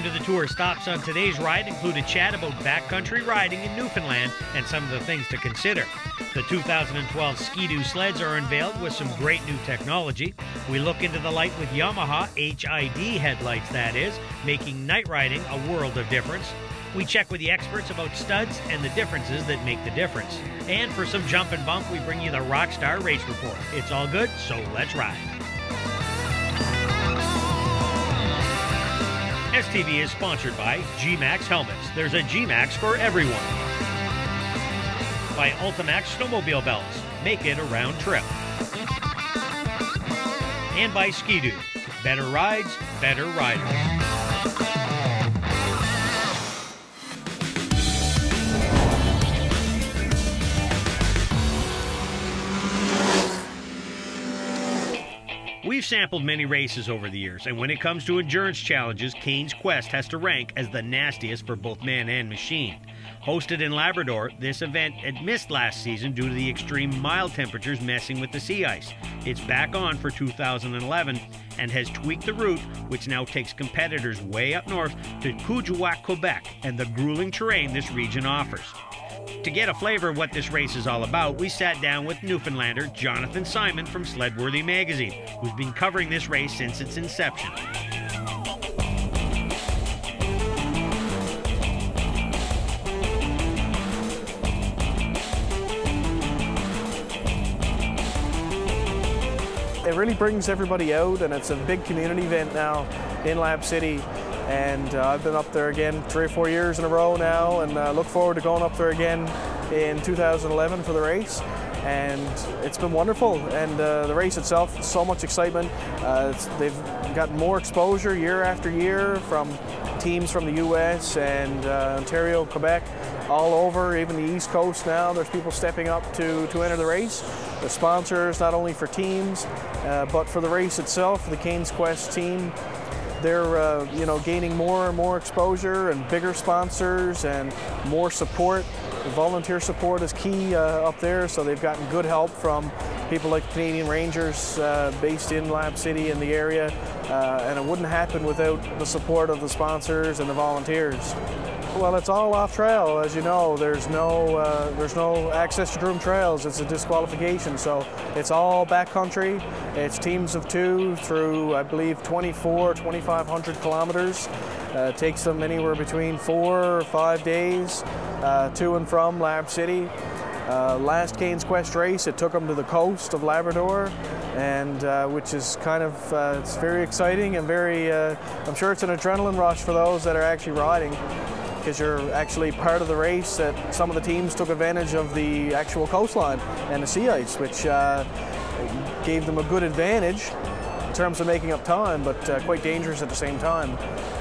Welcome to the tour. Stops on today's ride include a chat about backcountry riding in Newfoundland and some of the things to consider. The 2012 Ski-Doo sleds are unveiled with some great new technology. We look into the light with Yamaha HID headlights, that is, making night riding a world of difference. We check with the experts about studs and the differences that make the difference. And for some jump and bump, we bring you the Rockstar Race Report. It's all good, so let's ride. STV is sponsored by G-Max Helmets. There's a G-Max for everyone. By Ultimax Snowmobile Belts. Make it a round trip. And by Ski-Doo. Better rides, better riders. We've sampled many races over the years, and when it comes to endurance challenges, Cain'S Quest has to rank as the nastiest for both man and machine. Hosted in Labrador, this event had missed last season due to the extreme mild temperatures messing with the sea ice. It's back on for 2011 and has tweaked the route, which now takes competitors way up north to Kuujjuaq, Quebec, and the grueling terrain this region offers. To get a flavor of what this race is all about, we sat down with Newfoundlander Jonathan Simon from Sledworthy magazine, who's been covering this race since its inception. It really brings everybody out, and it's a big community event now in Lab City. And I've been up there again 3 or 4 years in a row now, and look forward to going up there again in 2011 for the race. And it's been wonderful, and the race itself, so much excitement. They've gotten more exposure year after year from teams from the US and Ontario, Quebec, all over, even the East Coast now. There's people stepping up to enter the race. The sponsors, not only for teams, but for the race itself, the Cain'S Quest team. They're gaining more and more exposure and bigger sponsors and more support. The volunteer support is key up there, so they've gotten good help from people like Canadian Rangers based in Lab City in the area, and it wouldn't happen without the support of the sponsors and the volunteers. Well, it's all off trail, as you know. There's no access to groomed trails. It's a disqualification, so it's all backcountry. It's teams of 2 through, I believe, 2,500 kilometers. It takes them anywhere between 4 or 5 days to and from Lab City. Last Cain'S Quest race, it took them to the coast of Labrador, and which is kind of it's very exciting and very. I'm sure it's an adrenaline rush for those that are actually riding, because you're actually part of the race. That some of the teams took advantage of the actual coastline and the sea ice, which gave them a good advantage in terms of making up time, but quite dangerous at the same time.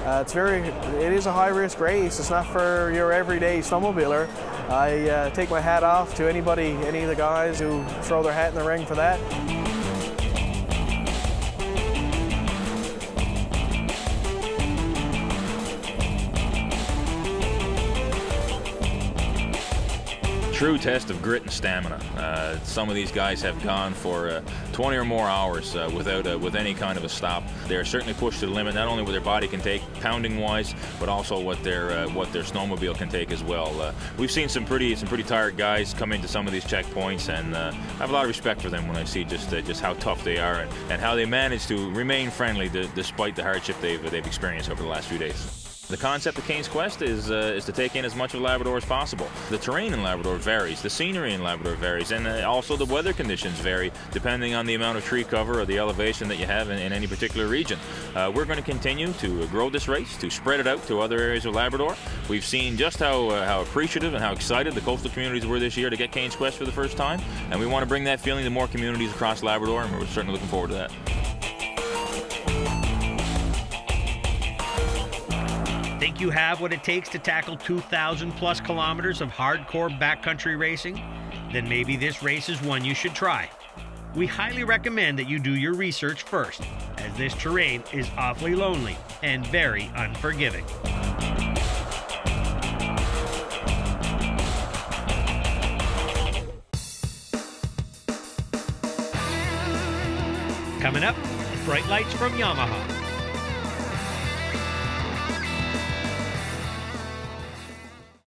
It is a high-risk race. It's not for your everyday snowmobiler. I take my hat off to any of the guys who throw their hat in the ring for that. True test of grit and stamina. Some of these guys have gone for 20 or more hours with any kind of a stop. They're certainly pushed to the limit, not only what their body can take, pounding-wise, but also what their snowmobile can take as well. We've seen some pretty tired guys come into some of these checkpoints, and I have a lot of respect for them when I see just how tough they are and how they manage to remain friendly despite the hardship they've experienced over the last few days. The concept of Cain'S Quest is to take in as much of Labrador as possible. The terrain in Labrador varies, the scenery in Labrador varies, and also the weather conditions vary depending on the amount of tree cover or the elevation that you have in any particular region. We're going to continue to grow this race, to spread it out to other areas of Labrador. We've seen just how appreciative and how excited the coastal communities were this year to get Cain'S Quest for the first time, and we want to bring that feeling to more communities across Labrador, and we're certainly looking forward to that. Think you have what it takes to tackle 2,000 plus kilometers of hardcore backcountry racing? Then maybe this race is one you should try. We highly recommend that you do your research first, as this terrain is awfully lonely and very unforgiving. Coming up, bright lights from Yamaha.